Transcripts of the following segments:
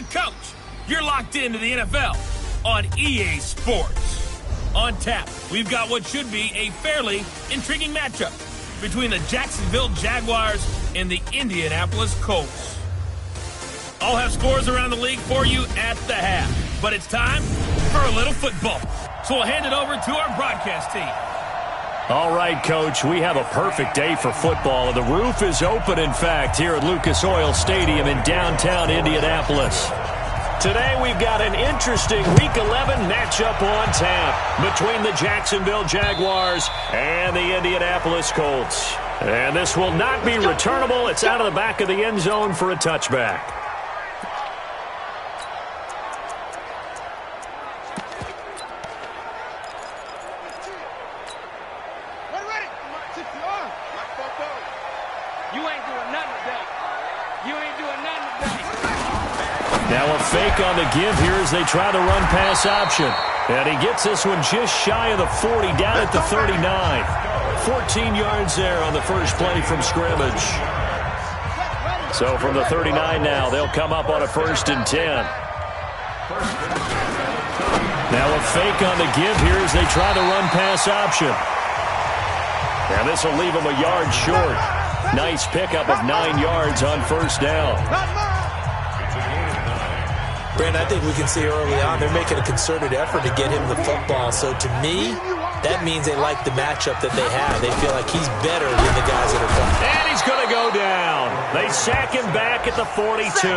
Coach, you're locked into the NFL on EA Sports. On tap, we've got what should be a fairly intriguing matchup between the Jacksonville Jaguars and the Indianapolis Colts. I'll have scores around the league for you at the half, but it's time for a little football. So we'll hand it over to our broadcast team. All right, Coach, we have a perfect day for football. The roof is open, in fact, here at Lucas Oil Stadium in downtown Indianapolis. Today we've got an interesting Week 11 matchup on tap between the Jacksonville Jaguars and the Indianapolis Colts. And this will not be returnable. It's out of the back of the end zone for a touchback. Now a fake on the give here as they try to run pass option. And he gets this one just shy of the 40, down at the 39. 14 yards there on the first play from scrimmage. So from the 39 now, they'll come up on a 1st and 10. Now a fake on the give here as they try to run pass option. And this will leave them a yard short. Nice pickup of 9 yards on 1st down. Brandon, I think we can see early on they're making a concerted effort to get him the football. So to me, that means they like the matchup that they have. They feel like he's better than the guys that are playing. And he's going to go down. They sack him back at the 42.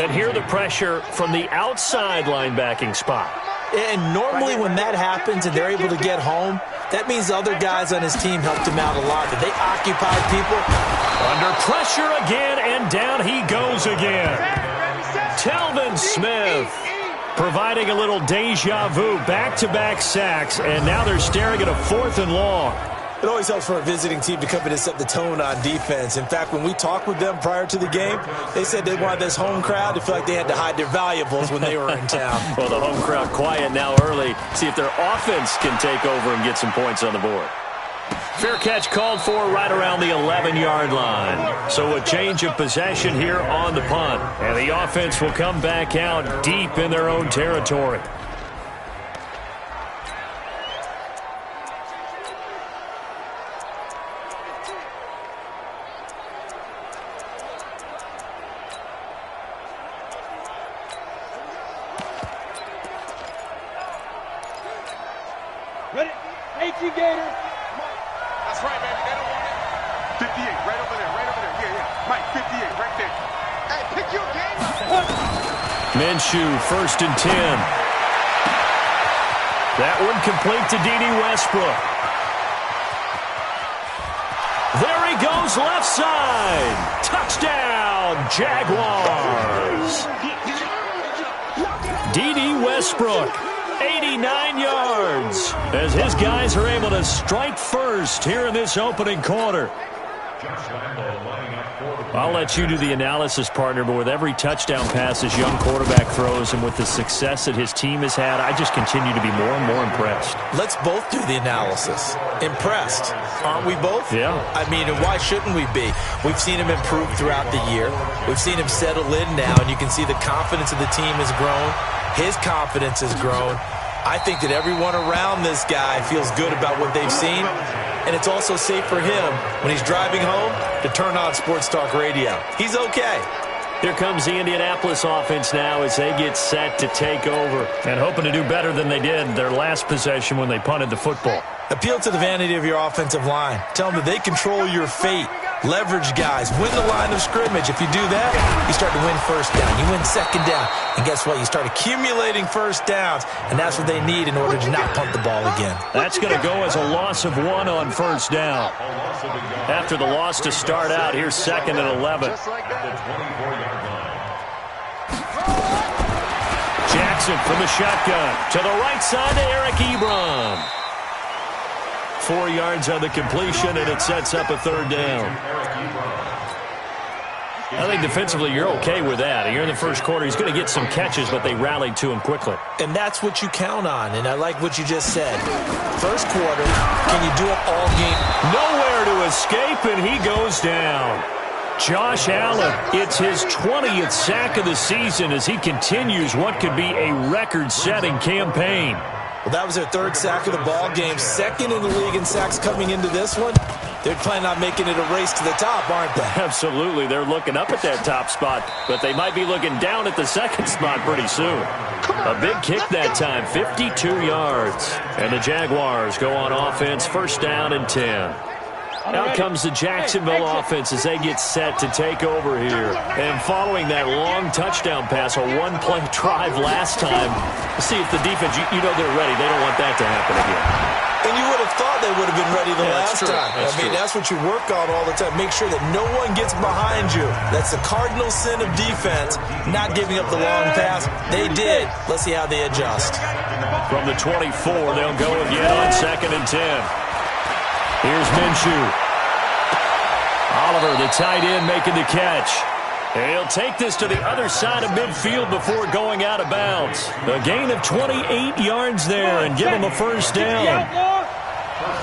And here the pressure from the outside linebacking spot. And normally when that happens and they're able to get home, that means the other guys on his team helped him out a lot. That they occupied people. Under pressure again, and down he goes again. Telvin Smith providing a little deja vu, back-to-back sacks, and now they're staring at a 4th and long. It always helps for a visiting team to come in and set the tone on defense. In fact, when we talked with them prior to the game, they said they wanted this home crowd to feel like they had to hide their valuables when they were in town. Well, the home crowd quiet now early. See if their offense can take over and get some points on the board. Fair catch called for right around the 11-yard line. So a change of possession here on the punt. And the offense will come back out deep in their own territory. Ready? Thank you, Gator. That's right, baby. They don't want it. 58, right over there, right over there. Yeah. Mike, 58, right there. Hey, pick your game up. Minshew, 1st and 10. That one complete to D.D. Westbrook. There he goes, left side. Touchdown, Jaguars. D.D. Westbrook. 89 yards as his guys are able to strike first here in this opening quarter. I'll let you do the analysis, partner, but with every touchdown pass his young quarterback throws and with the success that his team has had, I just continue to be more and more impressed. Let's both do the analysis. Impressed. Aren't we both? Yeah. I mean, and why shouldn't we be? We've seen him improve throughout the year. We've seen him settle in now, and you can see the confidence of the team has grown. His confidence has grown. I think that everyone around this guy feels good about what they've seen, and it's also safe for him when he's driving home to turn on Sports Talk Radio. He's okay. Here comes the Indianapolis offense now as they get set to take over and hoping to do better than they did their last possession when they punted the football. Appeal to the vanity of your offensive line. Tell them that they control your fate. Leverage guys. Win the line of scrimmage. If you do that, you start to win 1st down. You win 2nd down. And guess what? You start accumulating 1st downs, and that's what they need in order to not punt the ball again. That's going to go as a loss of 1 on 1st down. After the loss to start out, here's 2nd and 11. Jackson from the shotgun to the right side to Eric Ebron. 4 yards on the completion, and it sets up a 3rd down. I think defensively you're okay with that. You're in the first quarter. He's going to get some catches, but they rallied to him quickly. And that's what you count on, and I like what you just said. First quarter, can you do it all game? Nowhere to escape, and he goes down. Josh Allen, it's his 20th sack of the season as he continues what could be a record-setting campaign. Well, that was their third sack of the ball game, second in the league in sacks coming into this one. They're planning on making it a race to the top, aren't they? Absolutely. They're looking up at that top spot, but they might be looking down at the second spot pretty soon. A big kick that time, 52 yards. And the Jaguars go on offense, first down and 10. Out comes the Jacksonville offense as they get set to take over here. And following that long touchdown pass, a one-play drive last time, see if the defense, you know they're ready. They don't want that to happen again. And you would have thought they would have been ready the last time. That's what you work on all the time. Make sure that no one gets behind you. That's the cardinal sin of defense, not giving up the long pass. They did. Let's see how they adjust. From the 24, they'll go again on second and 10. Here's Minshew. Oliver, the tight end, making the catch. He'll take this to the other side of midfield before going out of bounds. A gain of 28 yards there and give him a first down.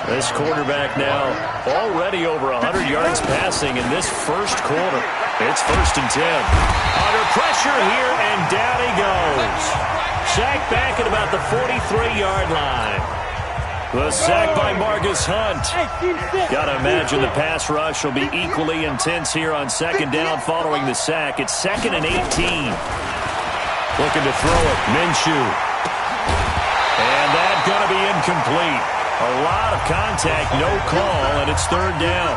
This quarterback now already over 100 yards passing in this first quarter. It's first and 10. Under pressure here, and down he goes. Sacked back at about the 43-yard line. The sack by Marcus Hunt. Got to imagine the pass rush will be equally intense here on second down following the sack. It's second and 18. Looking to throw it. Minshew. And that's going to be incomplete. A lot of contact, no call, and it's third down.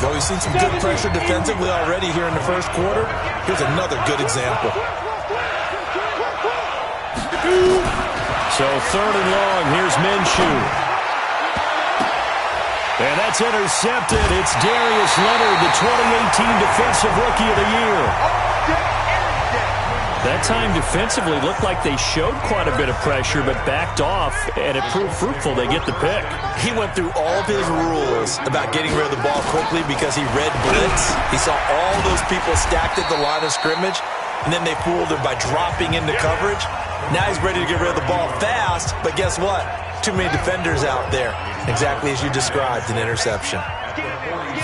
So we've seen some good pressure defensively already here in the first quarter. Here's another good example. So third and long, here's Minshew. And that's intercepted. It's Darius Leonard, the 2018 Defensive Rookie of the Year. That time defensively looked like they showed quite a bit of pressure but backed off, and it proved fruitful. They get the pick. He went through all of his rules about getting rid of the ball quickly because he read blitz. He saw all those people stacked at the line of scrimmage, and then they fooled him by dropping into coverage. Now he's ready to get rid of the ball fast, but guess what? Too many defenders out there. Exactly as you described, an interception.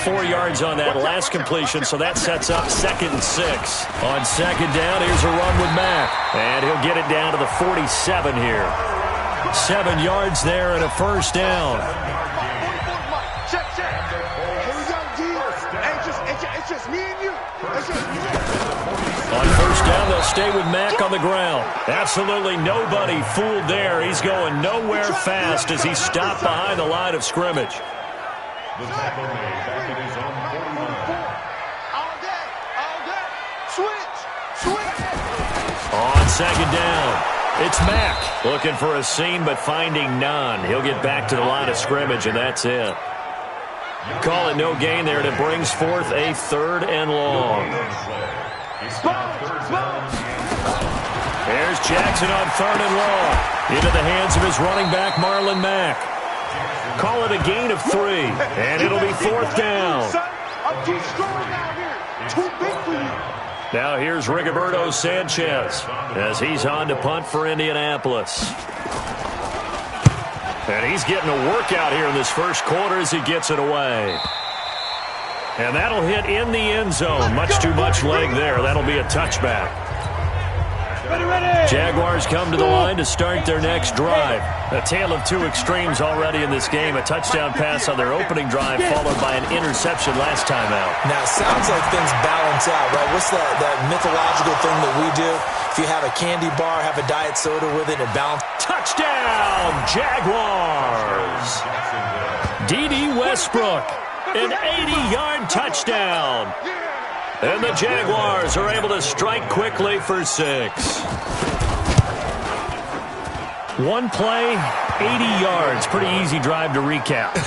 4 yards on that last completion, so that sets up second and 6. On second down, here's a run with Mack. And he'll get it down to the 47 here. 7 yards there and a first down. Check. Here we go, D. It's just me and you. It's just me. On first down, they'll stay with Mack on the ground. Absolutely nobody fooled there. He's going nowhere fast as he stopped behind the line of scrimmage. The tackle made back in his own 41. All day. Switch. On second down, it's Mack looking for a seam but finding none. He'll get back to the line of scrimmage, and that's it. Call it no gain there, and it brings forth a third and long. There's Jackson on third and long. Into the hands of his running back, Marlon Mack. Call it a gain of 3, and it'll be fourth down. I'm too strong out here. Too big for you. Now here's Rigoberto Sanchez as he's on to punt for Indianapolis. And he's getting a workout here in this first quarter as he gets it away. And that'll hit in the end zone. Much too much leg there. That'll be a touchback. Jaguars come to the line to start their next drive. A tale of two extremes already in this game. A touchdown pass on their opening drive followed by an interception last time out. Now, it sounds like things balance out, right? What's that mythological thing that we do? If you have a candy bar, have a diet soda with it, and balance. Touchdown, Jaguars! D.D. Westbrook, an 80-yard touchdown. And the Jaguars are able to strike quickly for 6. One play, 80 yards. Pretty easy drive to recap.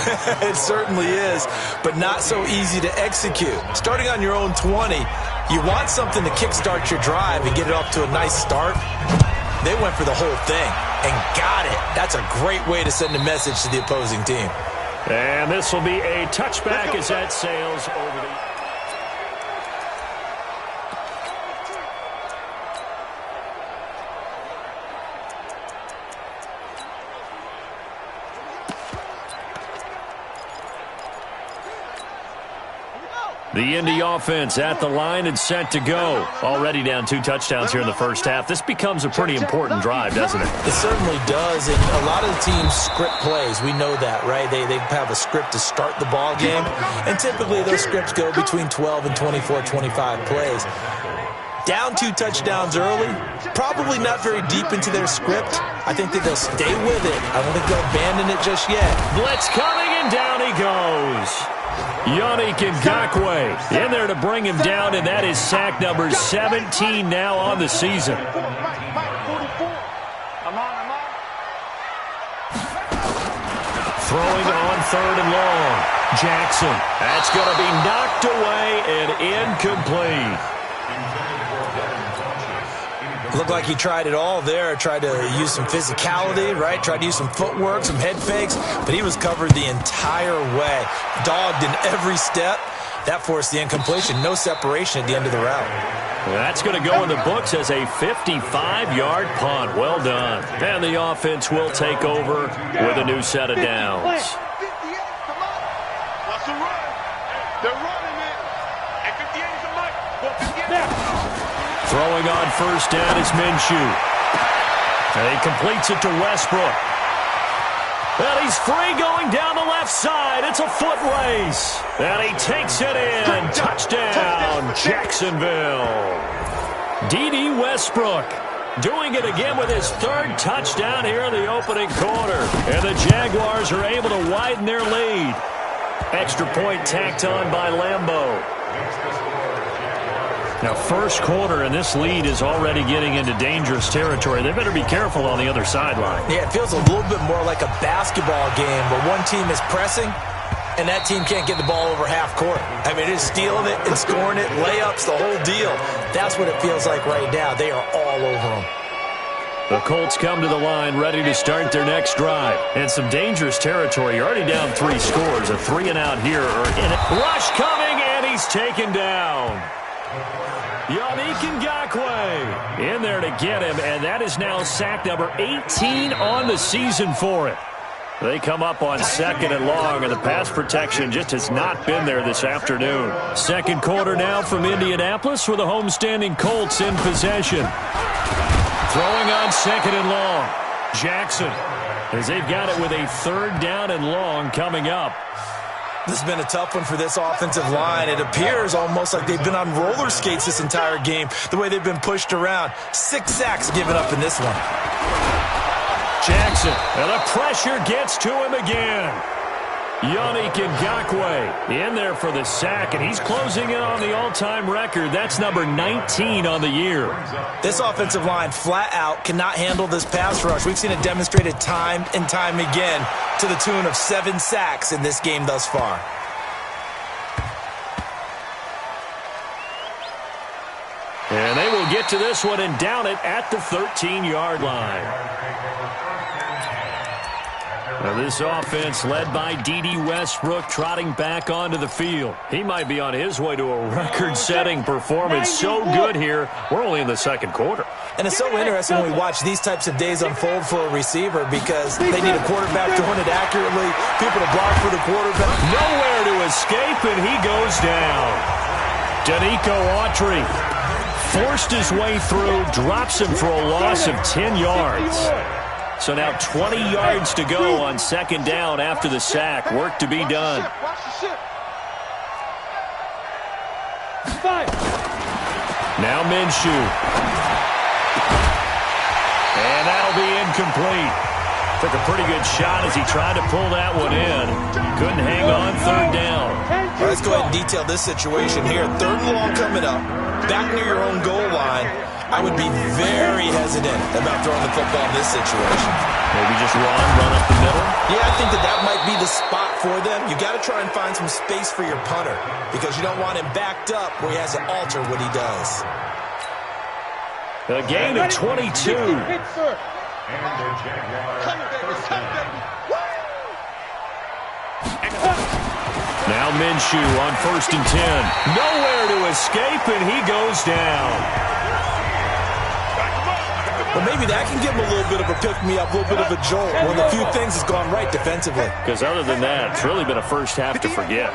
It certainly is, but not so easy to execute. Starting on your own 20, you want something to kickstart your drive and get it off to a nice start. They went for the whole thing and got it. That's a great way to send a message to the opposing team. And this will be a touchback as that sails over the... The Indy offense at the line and set to go. Already down 2 touchdowns here in the first half. This becomes a pretty important drive, doesn't it? It certainly does, and a lot of the teams script plays. We know that, right? They have a script to start the ball game, and typically those scripts go between 12 and 24, 25 plays. Down 2 touchdowns early, probably not very deep into their script. I think that they'll stay with it. I don't think they'll abandon it just yet. Blitz coming, and down he goes. Yannick Ngakoue in there to bring him down, and that is sack number 17 now on the season. Throwing on 3rd and long. Jackson. That's going to be knocked away and incomplete. Looked like he tried it all there. Tried to use some physicality, right? Tried to use some footwork, some head fakes, but he was covered the entire way. Dogged in every step. That forced the incompletion. No separation at the end of the route. That's going to go in the books as a 55-yard punt. Well done. And the offense will take over with a new set of downs. Throwing on 1st down is Minshew. And he completes it to Westbrook. And he's free going down the left side. It's a foot race. And he takes it in. Touchdown, Jacksonville. D.D. Westbrook doing it again with his 3rd touchdown here in the opening quarter. And the Jaguars are able to widen their lead. Extra point tacked on by Lambeau. Now, first quarter, and this lead is already getting into dangerous territory. They better be careful on the other sideline. Yeah, it feels a little bit more like a basketball game where one team is pressing and that team can't get the ball over half court. I mean, it's stealing it and scoring it, layups, the whole deal. That's what it feels like right now. They are all over them. The Colts come to the line ready to start their next drive. And some dangerous territory. You're already down 3 scores. A 3-and-out here or in it. Rush coming, and he's taken down. Yannick Ngakoue in there to get him, and that is now sack number 18 on the season for it. They come up on 2nd and long, and the pass protection just has not been there this afternoon. Second quarter now from Indianapolis with the homestanding Colts in possession. Throwing on 2nd and long. Jackson, as they've got it with a 3rd down and long coming up. This has been a tough one for this offensive line. It appears almost like they've been on roller skates this entire game, the way they've been pushed around. 6 sacks given up in this one. Jackson, and the pressure gets to him again. Yannick Ngakoue in there for the sack, and he's closing in on the all-time record. That's number 19 on the year. This offensive line flat out cannot handle this pass rush. We've seen it demonstrated time and time again to the tune of 7 sacks in this game thus far. And they will get to this one and down it at the 13-yard line. Now this offense led by D.D. Westbrook trotting back onto the field. He might be on his way to a record-setting performance. So good here. We're only in the second quarter. And it's so interesting when we watch these types of days unfold for a receiver because they need a quarterback throwing it accurately, people to block for the quarterback. Nowhere to escape, and he goes down. Danico Autry forced his way through, drops him for a loss of 10 yards. So now 20 yards to go on 2nd down after the sack. Work to be done. Now Minshew. And that'll be incomplete. Took a pretty good shot as he tried to pull that one in. Couldn't hang on 3rd down. All right, let's go ahead and detail this situation here. 3rd and long coming up. Back near your own goal line. I would be very hesitant about throwing the football in this situation. Maybe just run up the middle? Yeah, I think that might be the spot for them. You got to try and find some space for your punter because you don't want him backed up where he has to alter what he does. A gain of 22. Now Minshew on 1st and 10. Nowhere to escape, and he goes down. Well, maybe that can give him a little bit of a pick-me-up, a little bit of a jolt. One of the few things that's gone right defensively. Because other than that, it's really been a first half to forget.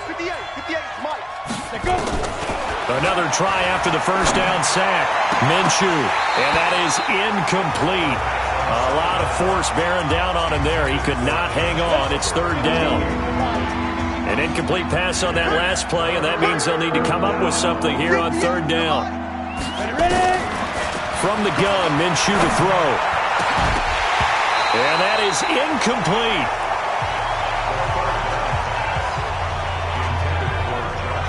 Another try after the first down sack. Minshew, and that is incomplete. A lot of force bearing down on him there. He could not hang on. It's third down. An incomplete pass on that last play, and that means they'll need to come up with something here on third down. From the gun, Minshew to throw. And that is incomplete.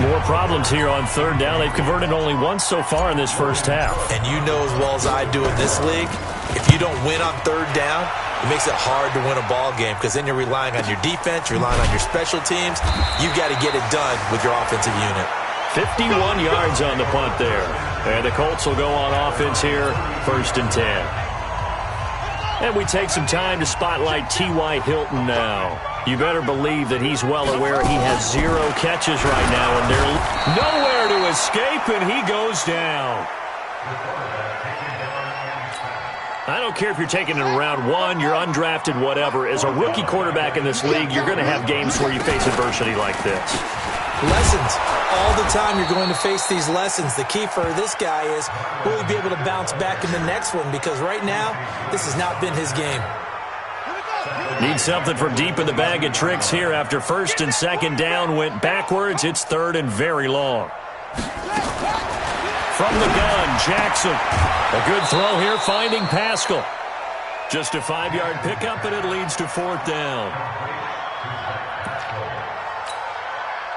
More problems here on third down. They've converted only once so far in this first half. And you know as well as I do in this league, if you don't win on third down, it makes it hard to win a ball game because then you're relying on your defense, you're relying on your special teams. You've got to get it done with your offensive unit. 51 yards on the punt there. And the Colts will go on offense here, 1st and 10. And we take some time to spotlight T.Y. Hilton now. You better believe that he's well aware he has 0 catches right now, and they're nowhere to escape, and he goes down. I don't care if you're taking it in round 1, you're undrafted, whatever. As a rookie quarterback in this league, you're going to have games where you face adversity like this. Lessons. All the time you're going to face these lessons. The key for this guy is, will he be able to bounce back in the next one? Because right now, this has not been his game. Need something from deep in the bag of tricks here after 1st and 2nd down went backwards. It's 3rd and very long. From the gun, Jackson. A good throw here, finding Pascal. Just a 5-yard pickup, and it leads to 4th down.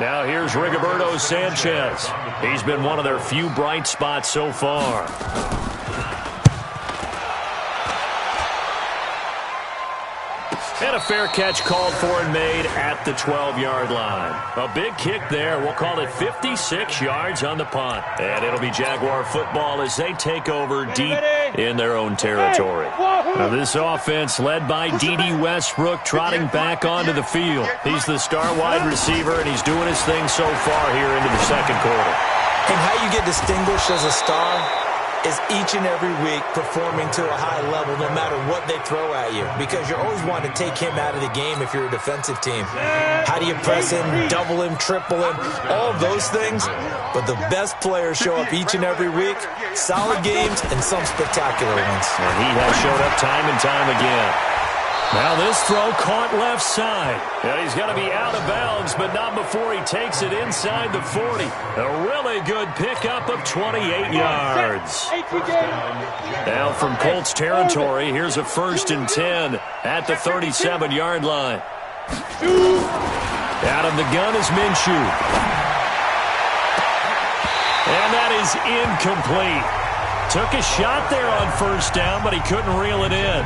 Now here's Rigoberto Sanchez. He's been one of their few bright spots so far. And a fair catch called for and made at the 12-yard line. A big kick there. We'll call it 56 yards on the punt. And it'll be Jaguar football as they take over deep in their own territory. Now this offense led by D.D. Westbrook trotting back onto the field. He's the star wide receiver, and he's doing his thing so far here into the 2nd quarter. And how you get distinguished as a star is each and every week performing to a high level no matter what they throw at you, because you're always wanting to take him out of the game if you're a defensive team. How do you press him, double him, triple him, all of those things? But the best players show up each and every week, solid games and some spectacular ones. And he has showed up time and time again. Now this throw caught left side. And he's going to be out of bounds, but not before he takes it inside the 40. A really good pickup of 28 yards. Now from Colts territory, here's a 1st and 10 at the 37-yard line. Out of the gun is Minshew. And that is incomplete. Took a shot there on 1st down, but he couldn't reel it in.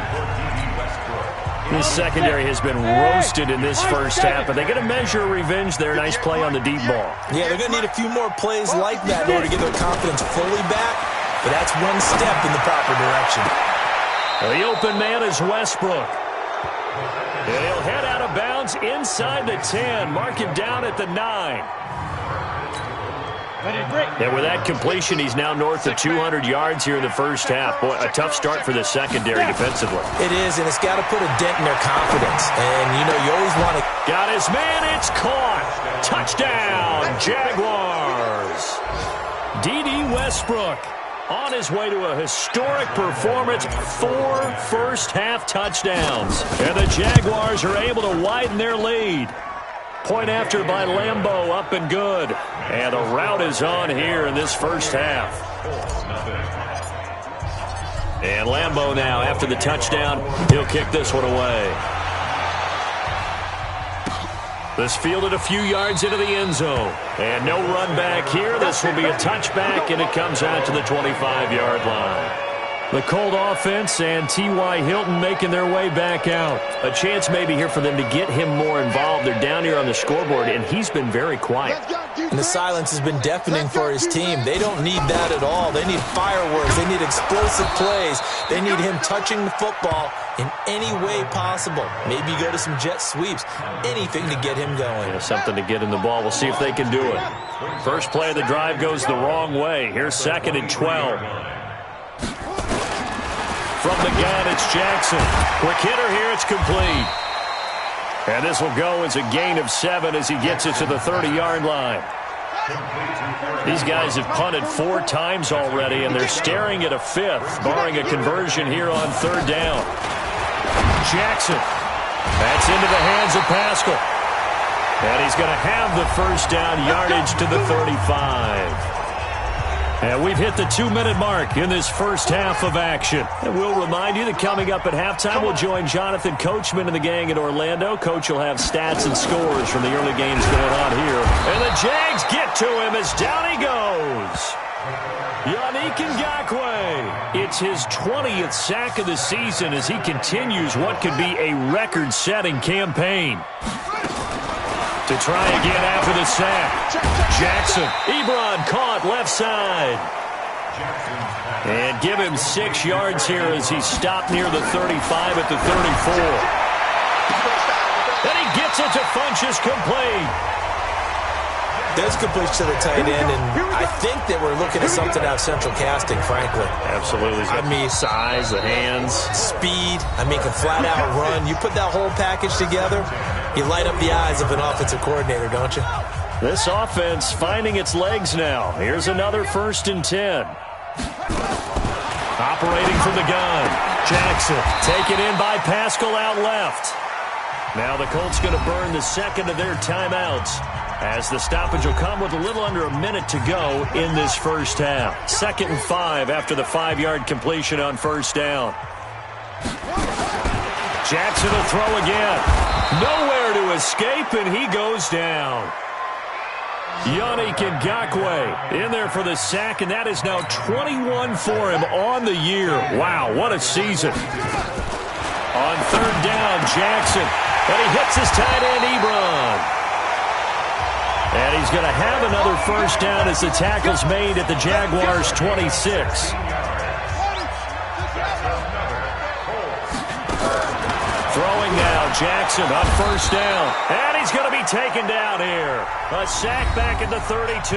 This secondary has been roasted in this first half, but they're going to measure revenge there. Nice play on the deep ball. Yeah, they're going to need a few more plays like that in order to get their confidence fully back, but that's one step in the proper direction. The open man is Westbrook. And he'll head out of bounds inside the 10. Mark him down at the 9. And with that completion, he's now north of 200 yards here in the first half. Boy, a tough start for the secondary defensively. It is, and it's got to put a dent in their confidence. And, you know, you always want to... Got his man, it's caught. Touchdown, Jaguars. D.D. Westbrook on his way to a historic performance, 4 first-half touchdowns. And the Jaguars are able to widen their lead. Point after by Lambeau, up and good. And the rout is on here in this first half. And Lambeau now, after the touchdown, he'll kick this one away. This fielded a few yards into the end zone. And no run back here. This will be a touchback, and it comes out to the 25-yard line. The Colt offense and T.Y. Hilton making their way back out. A chance maybe here for them to get him more involved. They're down here on the scoreboard, and he's been very quiet. And the silence has been deafening for his team. They don't need that at all. They need fireworks. They need explosive plays. They need him touching the football in any way possible. Maybe go to some jet sweeps. Anything to get him going. Yeah, something to get in the ball. We'll see if they can do it. First play of the drive goes the wrong way. Here's 2nd and 12. From the gun, it's Jackson. Quick hitter here, it's complete. And this will go as a gain of 7 as he gets it to the 30-yard line. These guys have punted 4 times already, and they're staring at a 5th, barring a conversion here on 3rd down. Jackson. That's into the hands of Pascal. And he's going to have the first down, yardage to the 35. And we've hit the 2-minute mark in this first half of action. And we'll remind you that coming up at halftime, we'll join Jonathan Coachman and the gang in Orlando. Coach will have stats and scores from the early games going on here. And the Jags get to him as down he goes. Yannick Ngakoue. It's his 20th sack of the season as he continues what could be a record-setting campaign. To try again after the sack. Jackson. Ebron caught left side. And give him 6 yards here as he stopped near the 35 at the 34. And he gets it to Funchess complete. There's completion to the tight end, and I think that we're looking at something out of central casting, frankly. Absolutely. I mean, size, the hands. Speed. I mean, can flat out run. You put that whole package together, you light up the eyes of an offensive coordinator, don't you? This offense finding its legs now. Here's another 1st and 10. Operating from the gun. Jackson taken in by Pascal out left. Now the Colts going to burn the second of their timeouts, as the stoppage will come with a little under a minute to go in this first half. 2nd and 5 after the 5-yard completion on 1st down. Jackson will throw again. Nowhere to escape, and he goes down. Yannick Ngakoue in there for the sack, and that is now 21 for him on the year. Wow, what a season. On 3rd down, Jackson, and he hits his tight end, Ebron. And he's going to have another first down as the tackle's made at the Jaguars' 26. Throwing now, Jackson on 1st down. And he's going to be taken down here. A sack back at the 32.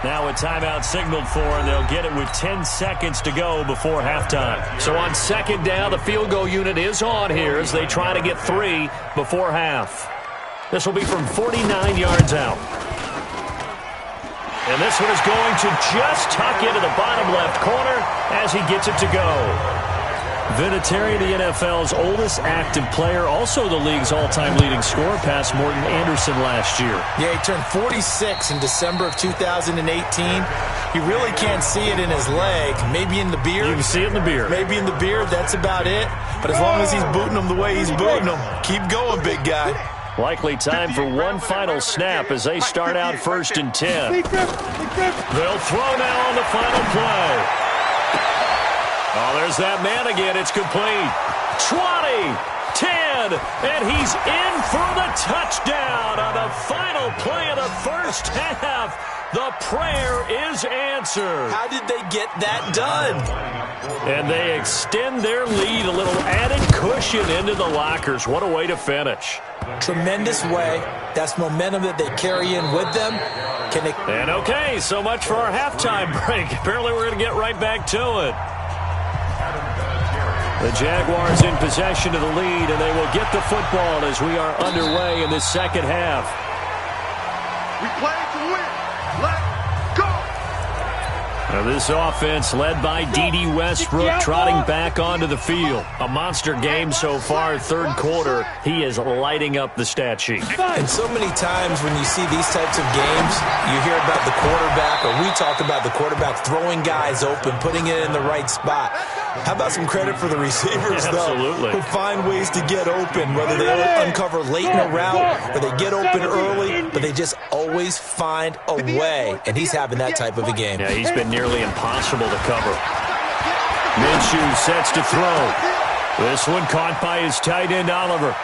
Now a timeout signaled for, and they'll get it with 10 seconds to go before halftime. So on 2nd down, the field goal unit is on here as they try to get 3 before half. This will be from 49 yards out. And this one is going to just tuck into the bottom left corner as he gets it to go. Vinatieri, the NFL's oldest active player, also the league's all-time leading scorer, past Morton Anderson last year. Yeah, he turned 46 in December of 2018. You really can't see it in his leg. Maybe in the beard. You can see it in the beard. Maybe in the beard, that's about it. But as long as he's booting them the way he's booting them, keep going, big guy. Likely time for one final snap as they start out 1st and 10. They'll throw now on the final play. Oh, there's that man again. It's complete. 20, 10, and he's in for the touchdown on the final play of the first half. The prayer is answered. How did they get that done? And they extend their lead, a little added cushion into the lockers. What a way to finish. Tremendous way. That's momentum that they carry in with them. And okay, so much for our halftime break. Apparently we're going to get right back to it. The Jaguars in possession of the lead, and they will get the football as we are underway in this second half. We play to win. Let's go. Now this offense led by D.D. Westbrook trotting back onto the field. A monster game so far, 3rd quarter. He is lighting up the stat sheet. And so many times when you see these types of games, you hear about the quarterback, or we talk about the quarterback throwing guys open, putting it in the right spot. How about some credit for the receivers, though, who find ways to get open, whether they uncover late in a route or they get open early, but they just always find a way, and he's having that type of a game. Yeah, he's been nearly impossible to cover. Minshew sets to throw. This one caught by his tight end, Oliver.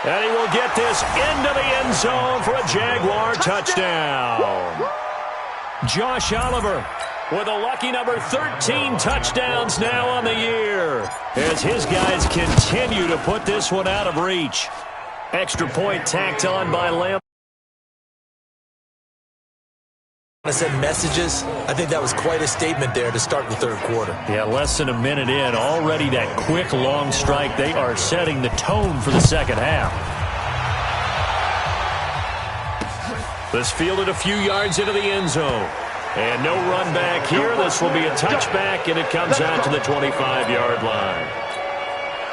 And he will get this into the end zone for a Jaguar touchdown. Josh Oliver with a lucky number 13 touchdowns now on the year, as his guys continue to put this one out of reach. Extra point tacked on by Lamb. I said messages. I think that was quite a statement there to start the 3rd quarter. Yeah, less than a minute in. Already that quick, long strike. They are setting the tone for the second half. This fielded a few yards into the end zone. And no run back here. This will be a touchback, and it comes out to the 25-yard line.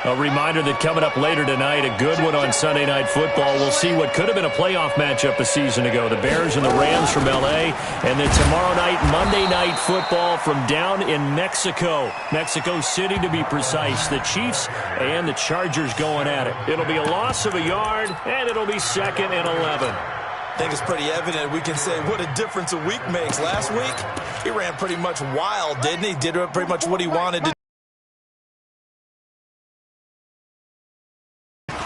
A reminder that coming up later tonight, a good one on Sunday Night Football. We'll see what could have been a playoff matchup a season ago. The Bears and the Rams from L.A. And then tomorrow night, Monday Night Football from down in Mexico. Mexico City, to be precise. The Chiefs and the Chargers going at it. It'll be a loss of a yard, and it'll be 2nd and 11. I think it's pretty evident. We can say what a difference a week makes. Last week, he ran pretty much wild, didn't he? Did pretty much what he wanted to do.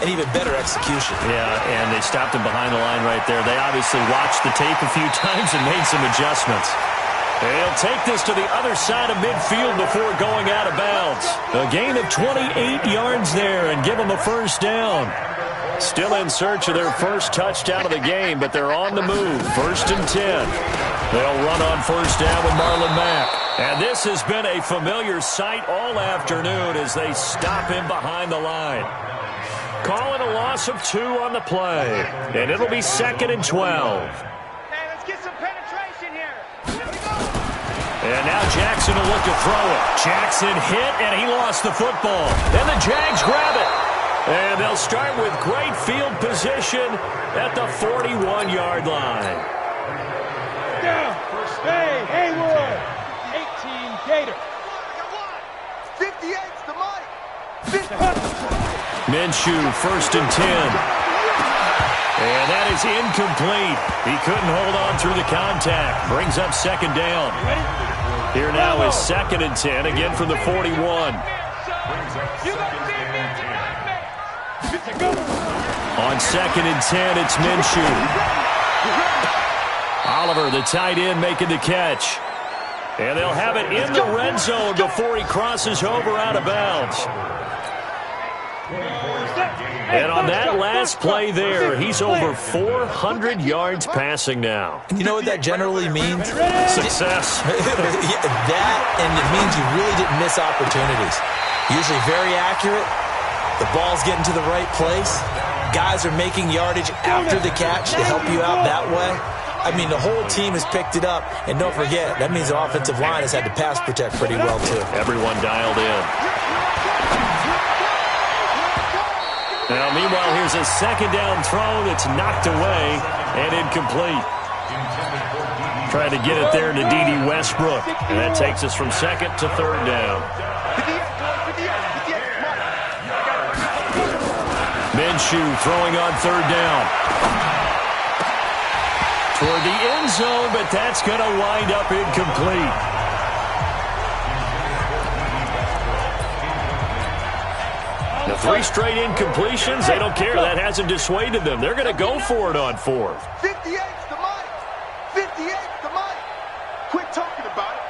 And even better execution. Yeah, and they stopped him behind the line right there. They obviously watched the tape a few times and made some adjustments. They'll take this to the other side of midfield before going out of bounds. A gain of 28 yards there and give them a first down. Still in search of their first touchdown of the game, but they're on the move. 1st and 10. They'll run on first down with Marlon Mack. And this has been a familiar sight all afternoon as they stop him behind the line. Calling a loss of 2 on the play. And it'll be 2nd and 12. Hey, let's get some penetration here. And now Jackson will look to throw it. Jackson hit, and he lost the football. And the Jags grab it. And they'll start with great field position at the 41-yard line. Down. Hey, Haywood. 18, Gator. 58's the mic. Minshew, 1st and 10. And that is incomplete. He couldn't hold on through the contact. Brings up 2nd down. Here now is 2nd and 10, again from the 41. On 2nd and 10, it's Minshew. Oliver, the tight end, making the catch. And they'll have it in the red zone before he crosses over out of bounds. And on that last play there, he's over 400 yards passing now. You know what that generally means? Success. That, and it means you really didn't miss opportunities. Usually very accurate. The ball's getting to the right place. Guys are making yardage after the catch to help you out that way. I mean, the whole team has picked it up. And don't forget, that means the offensive line has had to pass protect pretty well, too. Everyone dialed in. Now, meanwhile, here's a 2nd down throw that's knocked away and incomplete. Trying to get it there to D.D. Westbrook. And that takes us from 2nd to 3rd down. Minshew throwing on 3rd down. Toward the end zone, but that's going to wind up incomplete. The 3 straight incompletions, they don't care. That hasn't dissuaded them. They're going to go for it on 4th. 58's the mic. 58's the mic. Quit talking about it.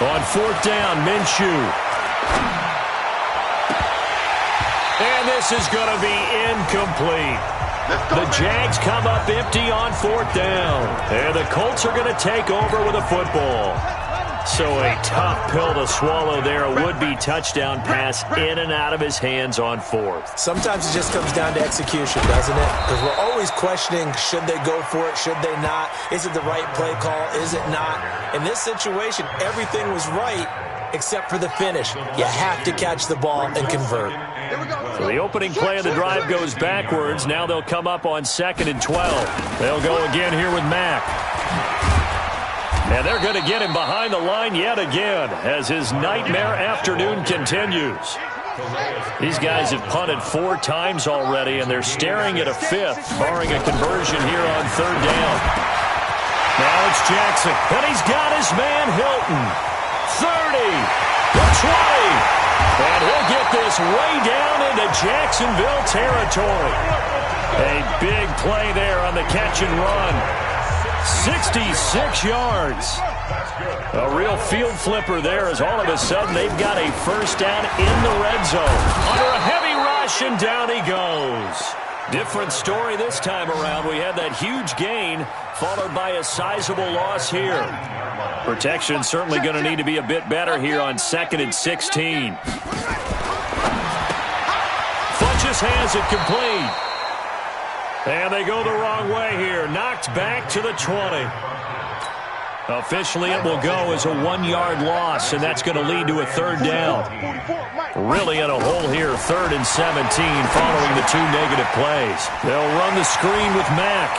On 4th down, Minshew. And this is going to be incomplete. The Jags come up empty on 4th down. And the Colts are going to take over with a football. So a tough pill to swallow there. A would-be touchdown pass in and out of his hands on 4th. Sometimes it just comes down to execution, doesn't it? Because we're always questioning, should they go for it, should they not? Is it the right play call, is it not? In this situation, everything was right except for the finish. You have to catch the ball and convert. So the opening play of the drive goes backwards. Now they'll come up on 2nd and 12. They'll go again here with Mack. And they're going to get him behind the line yet again as his nightmare afternoon continues. These guys have punted 4 times already, and they're staring at a 5th, barring a conversion here on 3rd down. Now it's Jackson, and he's got his man Hilton. 30, the 20, and he'll get this way down into Jacksonville territory. A big play there on the catch and run. 66 yards. A real field flipper there as all of a sudden they've got a first down in the red zone. Under a heavy rush, and down he goes. Different story this time around. We had that huge gain followed by a sizable loss here. Protection certainly going to need to be a bit better here on 2nd and 16. Funchess has it complete. And they go the wrong way here. Knocked back to the 20. Officially, it will go as a 1-yard loss, and that's going to lead to a third down. Really in a hole here, 3rd and 17 following the 2 negative plays. They'll run the screen with Mack.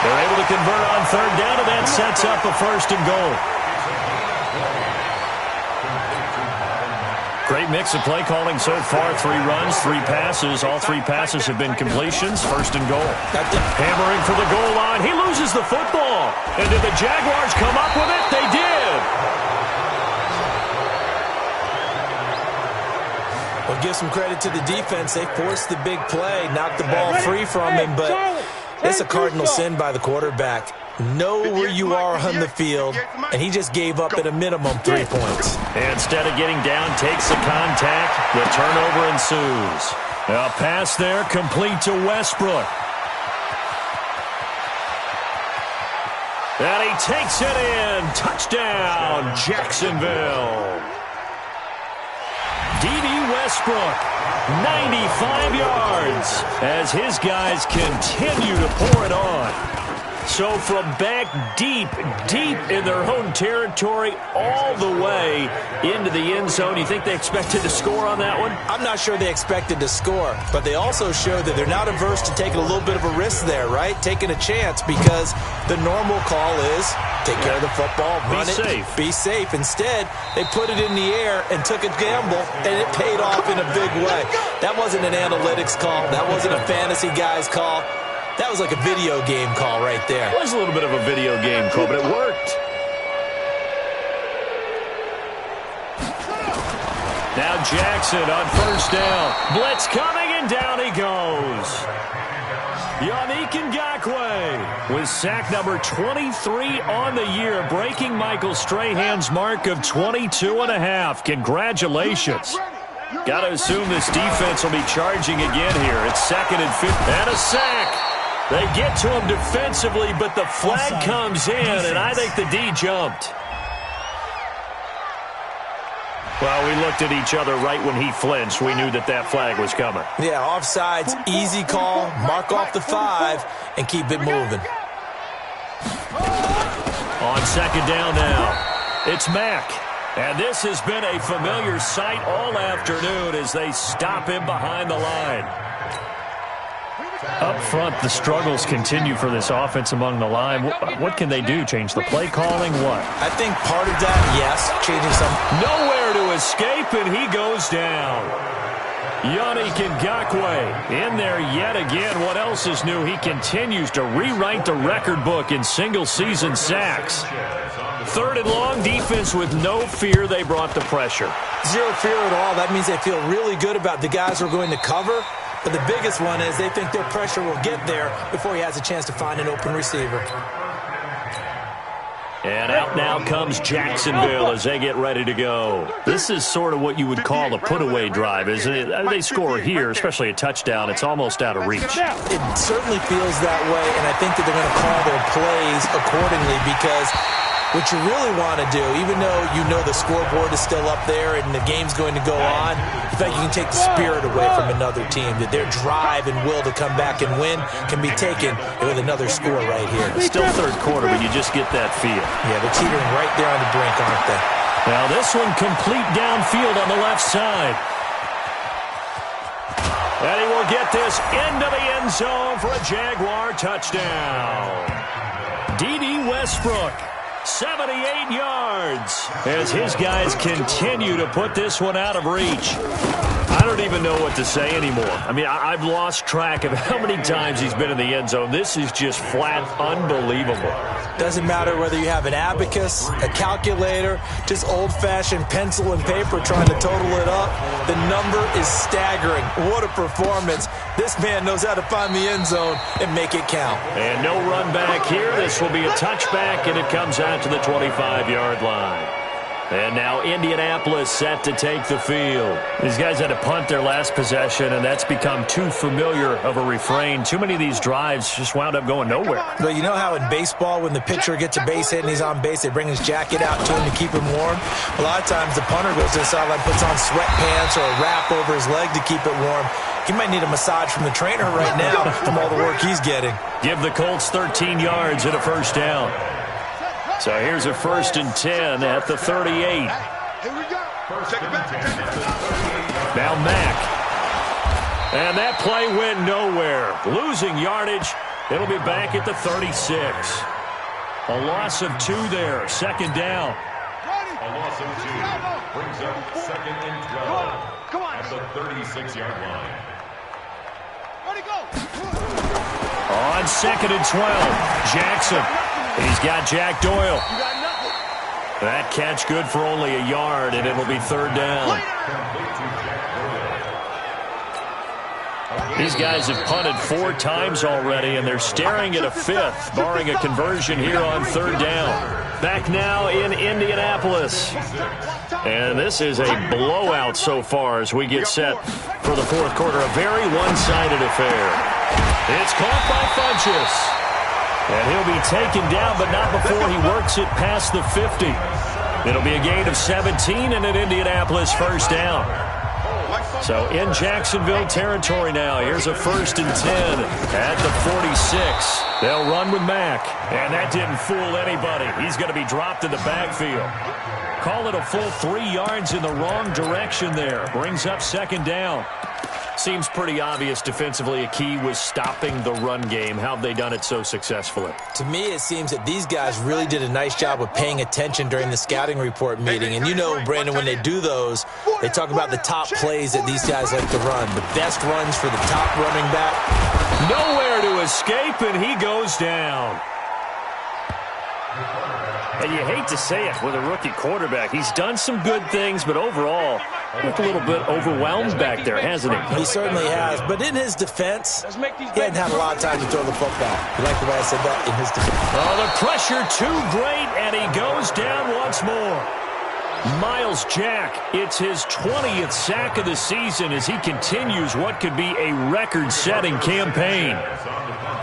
They're able to convert on 3rd down, and that sets up a 1st and goal. Great mix of play calling so far. 3 runs, 3 passes. All 3 passes have been completions. 1st and goal. Hammering for the goal line. He loses the football. And did the Jaguars come up with it? They did. Well, give some credit to the defense. They forced the big play, knocked the ball free from him, but it's a cardinal sin by the quarterback. Know where you are on the field, and he just gave up at a minimum 3 points. Instead of getting down, takes the contact. The turnover ensues. A pass there, complete to Westbrook. And he takes it in. Touchdown, Jacksonville. D.D. Westbrook, 95 yards, as his guys continue to pour it on. So from back deep in their own territory all the way into the end zone, you think they expected to score on that one? I'm not sure they expected to score, but they also showed that they're not averse to taking a little bit of a risk there, right? Taking a chance, because the normal call is take care of the football, run it, be safe. Instead, they put it in the air and took a gamble, and it paid off in a big way. That wasn't an analytics call. That wasn't a fantasy guy's call. That was like a video game call right there. It was a little bit of a video game call, but it worked. Now Jackson on 1st down. Blitz coming, and down he goes. Yannick Ngakoue with sack number 23 on the year, breaking Michael Strahan's mark of 22.5. Congratulations. Got to assume this defense will be charging again here. It's 2nd and 5, and a sack. They get to him defensively, but the flag comes in, and I think the D jumped. Well, we looked at each other right when he flinched. We knew that that flag was coming. Yeah, offsides, easy call, mark off the 5, and keep it moving. On 2nd down now, it's Mack. And this has been a familiar sight all afternoon as they stop him behind the line. Up front, the struggles continue for this offense among the line. What can they do? Change the play calling? What? I think part of that, yes, changing some. Nowhere to escape, and he goes down. Yannick Ngakoue in there yet again. What else is new? He continues to rewrite the record book in single-season sacks. 3rd and long, defense with no fear. They brought the pressure. Zero fear at all. That means they feel really good about the guys who are going to cover. But the biggest one is they think their pressure will get there before he has a chance to find an open receiver. And out now comes Jacksonville as they get ready to go. This is sort of what you would call a put-away drive, isn't it? They score here, especially a touchdown. It's almost out of reach. It certainly feels that way, and I think that they're going to call their plays accordingly, because what you really want to do, even though you know the scoreboard is still up there and the game's going to go on, you think you can take the spirit away from another team, that their drive and will to come back and win can be taken with another score right here. It's still 3rd quarter, but you just get that feel. Yeah, they're teetering right there on the brink, aren't they? Now this one complete downfield on the left side. And he will get this into the end zone for a Jaguar touchdown. D.D. Westbrook, 78 yards, as his guys continue to put this one out of reach. I don't even know what to say anymore. I mean, I've lost track of how many times he's been in the end zone. This is just flat unbelievable. Doesn't matter whether you have an abacus, a calculator, just old-fashioned pencil and paper trying to total it up. The number is staggering. What a performance. This man knows how to find the end zone and make it count. And no run back here. This will be a touchback, and it comes out to the 25-yard line. And now Indianapolis set to take the field. These guys had to punt their last possession, and that's become too familiar of a refrain. Too many of these drives just wound up going nowhere. But you know how in baseball, when the pitcher gets a base hit and he's on base, they bring his jacket out to him to keep him warm? A lot of times the punter goes to the sideline, puts on sweatpants or a wrap over his leg to keep it warm. He might need a massage from the trainer right now from all the work he's getting. Give the Colts 13 yards and a first down. So here's a 1st and 10 at the 38. Here we go. Now Mack. And that play went nowhere. Losing yardage. It'll be back at the 36. A loss of 2 there. 2nd down. A loss of 2 brings up 2nd and 12 at the 36-yard line. Ready, go. On 2nd and 12, Jackson. He's got Jack Doyle. That catch good for only a yard, and it'll be 3rd down. These guys have punted 4 times already, and they're staring at a 5th, barring a conversion here on 3rd down. Back now in Indianapolis. And this is a blowout so far as we get set for the 4th quarter. A very one-sided affair. It's caught by Funchess. And he'll be taken down, but not before he works it past the 50. It'll be a gain of 17 and an Indianapolis 1st down. So in Jacksonville territory now. Here's a 1st and 10 at the 46. They'll run with Mack. And that didn't fool anybody. He's going to be dropped in the backfield. Call it a full 3 yards in the wrong direction there. Brings up 2nd down. Seems pretty obvious defensively a key was stopping the run game. How have they done it so successfully? To me, it seems that these guys really did a nice job of paying attention during the scouting report meeting. And you know, Brandon, when they do those, they talk about the top plays that these guys like to run. The best runs for the top running back. Nowhere to escape, and he goes down. And you hate to say it with a rookie quarterback. He's done some good things, but overall, looked a little bit overwhelmed back there, hasn't he? He certainly has. But in his defense, he hadn't had a lot of time to throw the football. You like the way I said that? In his defense. Oh, the pressure too great, and he goes down once more. Miles Jack, it's his 20th sack of the season as he continues what could be a record-setting campaign.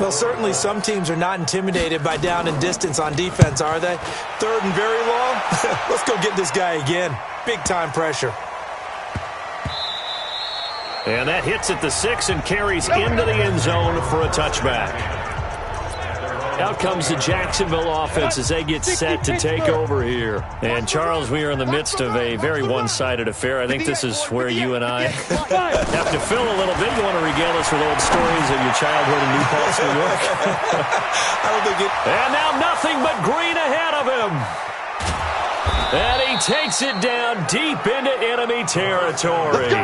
Well, certainly some teams are not intimidated by down and distance on defense, are they? 3rd and very long? Let's go get this guy again. Big-time pressure. And that hits at the 6 and carries into the end zone for a touchback. Out comes the Jacksonville offense as they get set to take over here. And, Charles, we are in the midst of a very one-sided affair. I think this is where you and I have to fill a little bit. You want to regale us with old stories of your childhood in New Paltz, New York? I don't think it... And now nothing but green ahead of him. And he takes it down deep into enemy territory.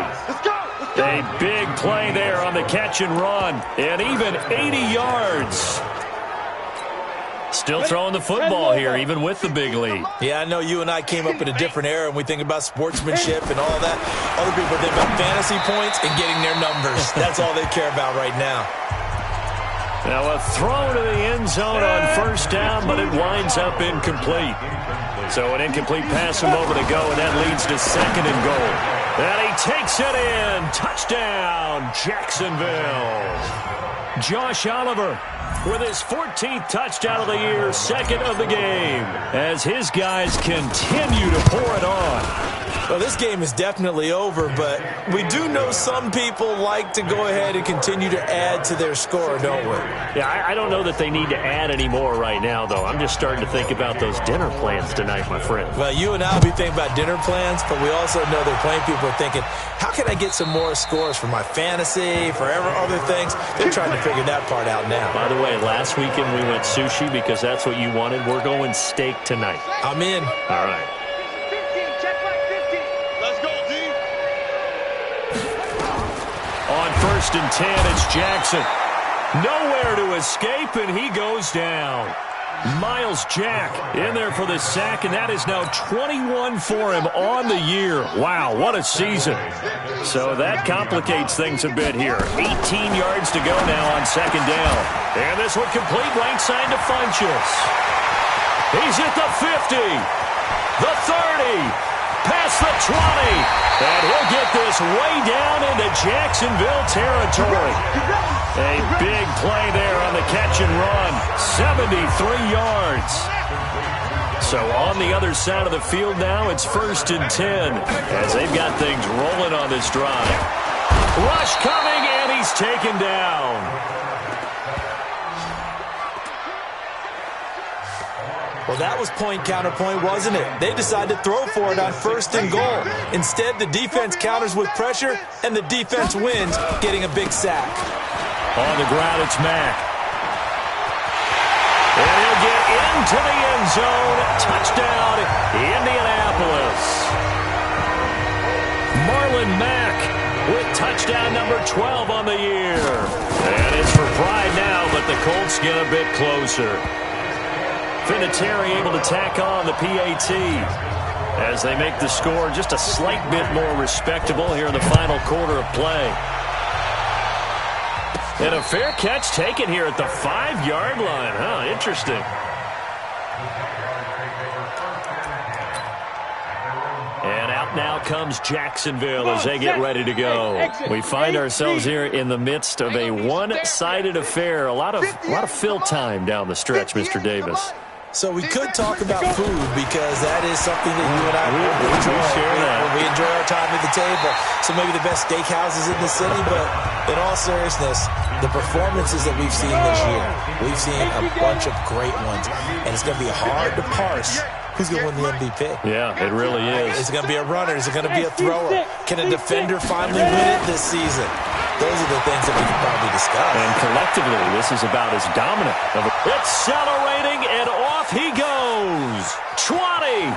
A big play there on the catch and run. And even 80 yards. Still throwing the football here, even with the big lead. Yeah, I know you and I came up in a different era, and we think about sportsmanship and all that. Other people think about fantasy points and getting their numbers. That's all they care about right now. Now a throw to the end zone on 1st down, but it winds up incomplete. So an incomplete pass a moment ago, and that leads to 2nd and goal. And he takes it in. Touchdown, Jacksonville. Josh Oliver with his 14th touchdown of the year, 2nd of the game, as his guys continue to pour it on. Well, this game is definitely over, but we do know some people like to go ahead and continue to add to their score, don't we? Yeah, I don't know that they need to add any more right now, though. I'm just starting to think about those dinner plans tonight, my friend. Well, you and I will be thinking about dinner plans, but we also know they're playing people are thinking, how can I get some more scores for my fantasy, for other things? They're trying to figure that part out now. By the way, last weekend we went sushi because that's what you wanted. We're going steak tonight. I'm in. All right. 15, check back 15. Let's go, D. On 1st and 10, it's Jackson. Nowhere to escape, and he goes down. Miles Jack in there for the sack, and that is now 21 for him on the year. Wow, what a season. So that complicates things a bit here. 18 yards to go now on 2nd down. And this one complete right side to Funchess. He's at the 50, the 30, past the 20, and he'll get this way down into Jacksonville territory. A big play there on the catch and run, 73 yards. So on the other side of the field now, it's 1st and 10 as they've got things rolling on this drive. Rush coming, and he's taken down. Well, that was point counterpoint, wasn't it? They decided to throw for it on 1st and goal. Instead, the defense counters with pressure, and the defense wins, getting a big sack. On the ground, it's Mack. And he'll get into the end zone. Touchdown, Indianapolis. Marlon Mack with touchdown number 12 on the year. And it's for pride now, but the Colts get a bit closer. Vinatieri able to tack on the PAT as they make the score just a slight bit more respectable here in the final quarter of play. And a fair catch taken here at the 5-yard line. Huh, interesting. And out now comes Jacksonville as they get ready to go. We find ourselves here in the midst of a one-sided affair. A lot of fill time down the stretch, Mr. Davis. So we could talk about food because that is something that you and I enjoy. We enjoy our time at the table. So maybe the best steakhouses in the city, but in all seriousness, the performances that we've seen this year, we've seen a bunch of great ones, and it's going to be hard to parse who's going to win the MVP. Yeah, it really is. Is it going to be a runner? Is it going to be a thrower? Can a defender finally win it this season? Those are the things that we can probably discuss. And collectively, this is about as dominant. Accelerating, and off he goes. 20,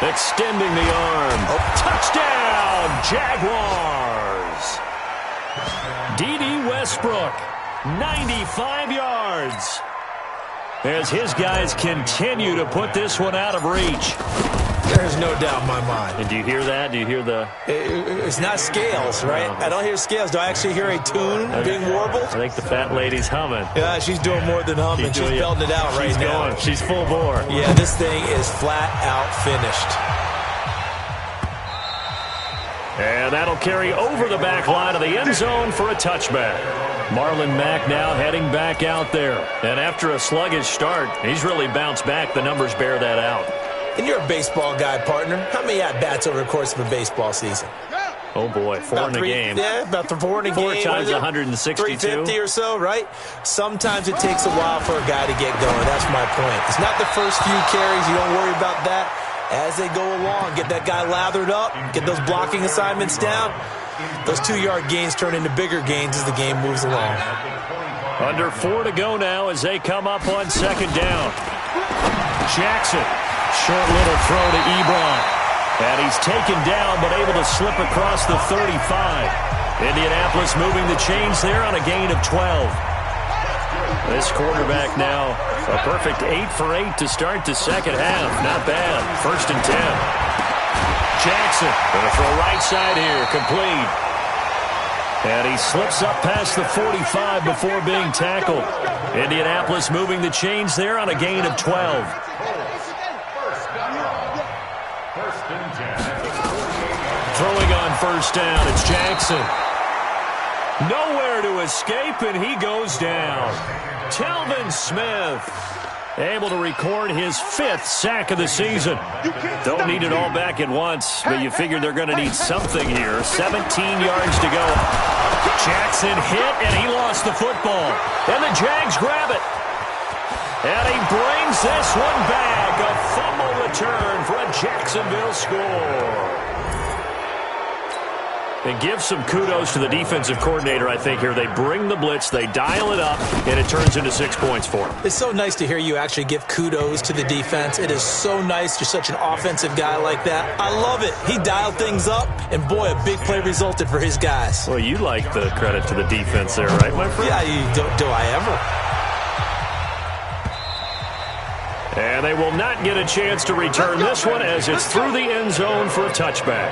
extending the arm. Touchdown, Jaguars. D.D. Westbrook, 95 yards. As his guys continue to put this one out of reach. There's no doubt in my mind. And do you hear that? Do you hear the... It's not scales, right? I don't hear scales. Do I actually hear a tune being warbled? I think the fat lady's humming. Yeah, she's doing more than humming. She's belting it out right now. Going. She's full bore. Yeah, this thing is flat out finished. And that'll carry over the back line of the end zone for a touchback. Marlon Mack now heading back out there. And after a sluggish start, he's really bounced back. The numbers bear that out. And you're a baseball guy, partner. How many at-bats over the course of a baseball season? Oh, boy, four in a game. Yeah, about 4 in a game. 4 times 162. 350 or so, right? Sometimes it takes a while for a guy to get going. That's my point. It's not the first few carries. You don't worry about that. As they go along, get that guy lathered up, get those blocking assignments down. Those 2-yard gains turn into bigger gains as the game moves along. Under 4 to go now as they come up on 2nd down. Jackson. Short little throw to Ebron. And he's taken down but able to slip across the 35. Indianapolis moving the chains there on a gain of 12. This quarterback now a perfect 8 for 8 to start the second half. Not bad. 1st and 10. Jackson going to throw right side here. Complete. And he slips up past the 45 before being tackled. Indianapolis moving the chains there on a gain of 12. Throwing on 1st down, it's Jackson. Nowhere to escape, and he goes down. Telvin Smith able to record his 5th sack of the season. Don't need it all back at once, but you figure they're going to need something here. 17 yards to go. Jackson hit, and he lost the football. And the Jags grab it. And he brings this one back. A fumble return for a Jacksonville score. And give some kudos to the defensive coordinator, I think, here. They bring the blitz, they dial it up, and it turns into 6 points for them. It's so nice to hear you actually give kudos to the defense. It is so nice. You're such an offensive guy like that. I love it. He dialed things up, and boy, a big play resulted for his guys. Well, you like the credit to the defense there, right, my friend? Yeah, do I ever? And they will not get a chance to return this one as it's through the end zone for a touchback.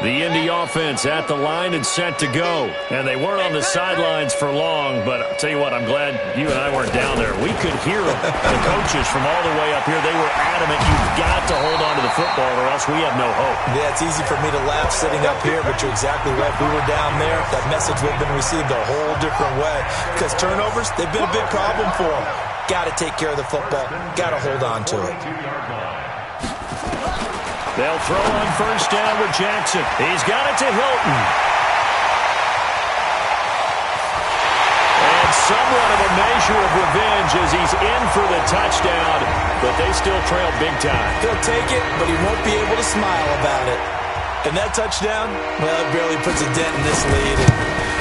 The Indy offense at the line and set to go. And they weren't on the sidelines for long, but I'll tell you what, I'm glad you and I weren't down there. We could hear them, the coaches from all the way up here. They were adamant, you've got to hold on to the football or else we have no hope. Yeah, it's easy for me to laugh sitting up here, but you're exactly right. If we were down there, that message would have been received a whole different way. Because turnovers, they've been a big problem for them. Got to take care of the football. Got to hold on to it. They'll throw on 1st down with Jackson. He's got it to Hilton. somewhat of a measure of revenge as he's in for the touchdown, but they still trail big time. He'll take it, but he won't be able to smile about it. And that touchdown, well, it barely puts a dent in this lead.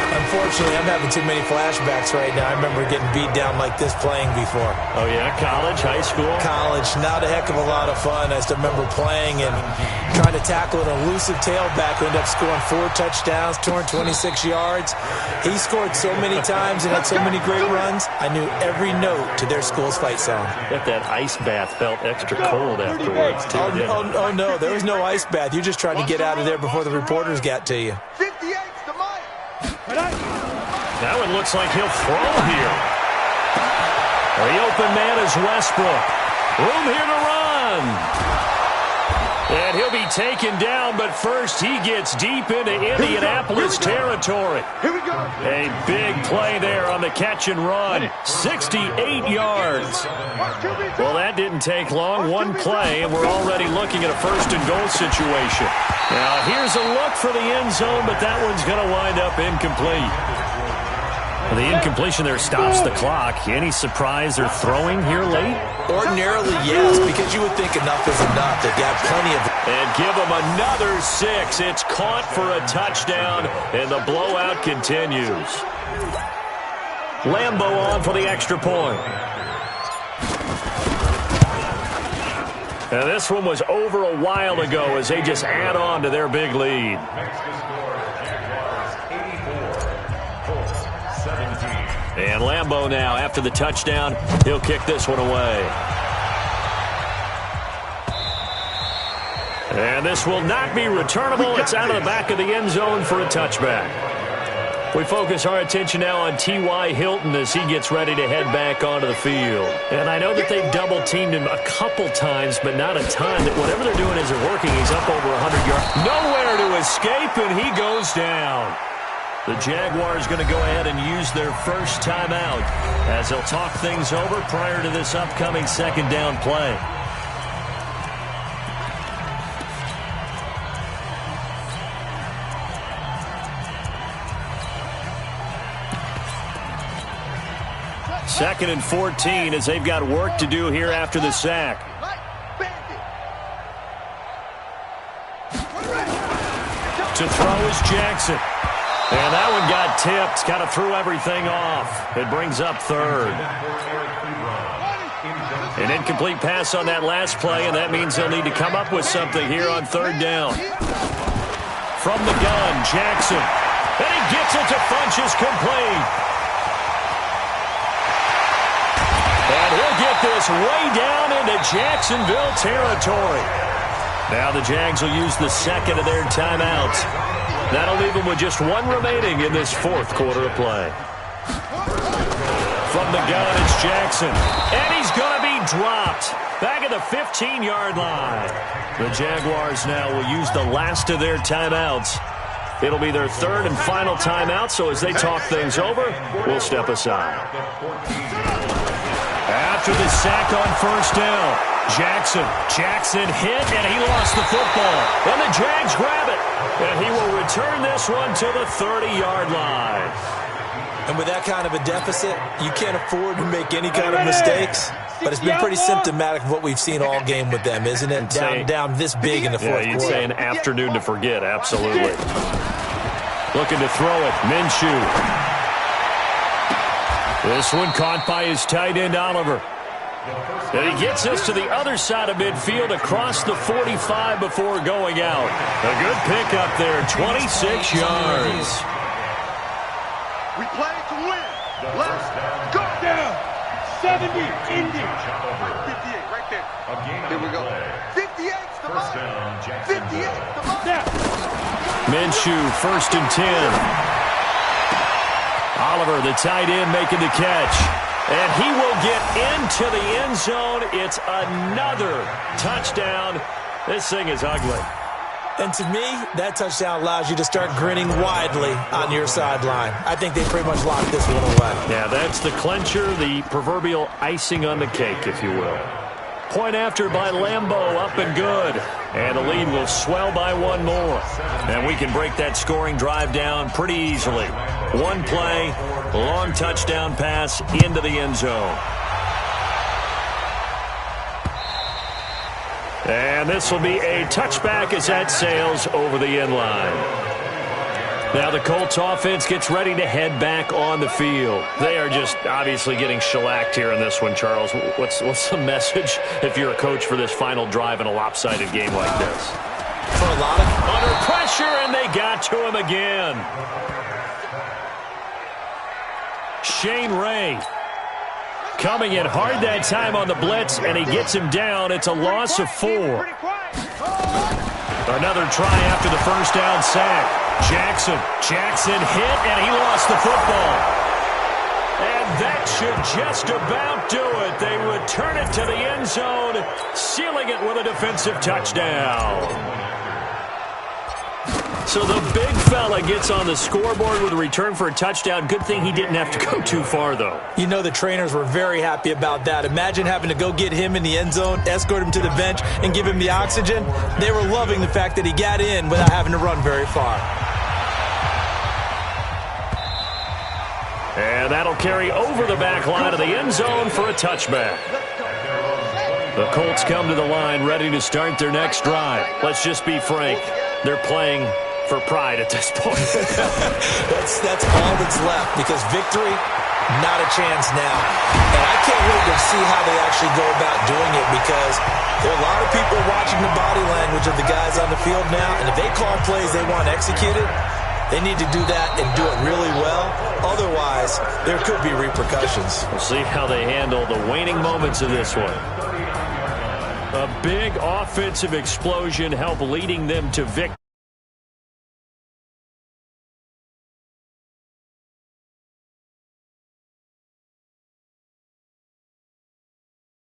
And unfortunately, I'm having too many flashbacks right now. I remember getting beat down like this playing before. Oh, yeah? College, high school? College. Not a heck of a lot of fun. I still remember playing and trying to tackle an elusive tailback who ended up scoring 4 touchdowns, 226 yards. He scored so many times and had so many great runs, I knew every note to their school's fight song. Bet that ice bath felt extra cold afterwards, too. Oh, no. There was no ice bath. You just tried to get out of there before the reporters got to you. 58's the Mike. That one looks like he'll throw here. The open man is Westbrook. Room here to run. And he'll be taken down, but first he gets deep into Indianapolis territory. Here we go. A big play there on the catch and run. 68 yards. Well, that didn't take long. One play, and we're already looking at a first and goal situation. Now, here's a look for the end zone, but that one's going to wind up incomplete. The incompletion there stops the clock. Any surprise they're throwing here late? Ordinarily, yes, because you would think enough is enough. They've got plenty of... And give them another 6. It's caught for a touchdown, and the blowout continues. Lambo on for the extra point. And this one was over a while ago as they just add on to their big lead. And Lambo now, after the touchdown, he'll kick this one away. And this will not be returnable. It's out of the back of the end zone for a touchback. We focus our attention now on T.Y. Hilton as he gets ready to head back onto the field. And I know that they've double-teamed him a couple times, but not a ton. That whatever they're doing isn't working. He's up over 100 yards. Nowhere to escape, and he goes down. The Jaguars going to go ahead and use their first timeout as they'll talk things over prior to this upcoming second down play. Second and 14 as they've got work to do here after the sack. To throw is Jackson. And that one got tipped. Kind of threw everything off. It brings up third. An incomplete pass on that last play, and that means they'll need to come up with something here on third down. From the gun, Jackson. And he gets it to Funchess complete. And he'll get this way down into Jacksonville territory. Now the Jags will use the second of their timeouts. That'll leave them with just one remaining in this fourth quarter of play. From the gun, it's Jackson. And he's going to be dropped. Back at the 15-yard line. The Jaguars now will use the last of their timeouts. It'll be their third and final timeout, so as they talk things over, we'll step aside. After the sack on first down, Jackson hit, and he lost the football. And the Jags grab it. And he will return this one to the 30-yard line. And with that kind of a deficit, you can't afford to make any kind of mistakes. But it's been pretty symptomatic of what we've seen all game with them, isn't it? Down this big in the fourth quarter. You'd say an afternoon to forget, absolutely. Looking to throw it, Minshew. This one caught by his tight end, Oliver. And he gets this to the other side of midfield across the 45 before going out. A good pickup there, 26 yards. We play to win. Let's go. Down. 70, Indy. 58, right there. Here we go. 58's the mark. 58's the mark. Minshew, first and 10. Oliver, the tight end, making the catch. And he will get into the end zone. It's another touchdown. This thing is ugly. And to me, that touchdown allows you to start grinning widely on your sideline. I think they pretty much locked this one away. Yeah, that's the clincher, the proverbial icing on the cake, if you will. Point after by Lambo, up and good. And the lead will swell by one more. And we can break that scoring drive down pretty easily. One play, long touchdown pass into the end zone. And this will be a touchback as that sails over the end line. Now the Colts offense gets ready to head back on the field. They are just obviously getting shellacked here in this one, Charles. What's the message if you're a coach for this final drive in a lopsided game like this? For a lot of under pressure, and they got to him again. Shane Ray coming in hard that time on the blitz, and he gets him down. It's a loss of 4. Another try after the first down sack. Jackson hit, and he lost the football. And that should just about do it. They return it to the end zone, sealing it with a defensive touchdown. So the big fella gets on the scoreboard with a return for a touchdown. Good thing he didn't have to go too far, though. You know the trainers were very happy about that. Imagine having to go get him in the end zone, escort him to the bench, and give him the oxygen. They were loving the fact that he got in without having to run very far. And that'll carry over the back line of the end zone for a touchback. The Colts come to the line ready to start their next drive. Let's just be frank. They're playing for pride at this point. that's all that's left, because victory, not a chance now. And I can't wait to see how they actually go about doing it, because there are a lot of people watching the body language of the guys on the field now, and if they call plays they want executed, they need to do that and do it really well. Otherwise, there could be repercussions. We'll see how they handle the waning moments of this one. A big offensive explosion helped leading them to victory.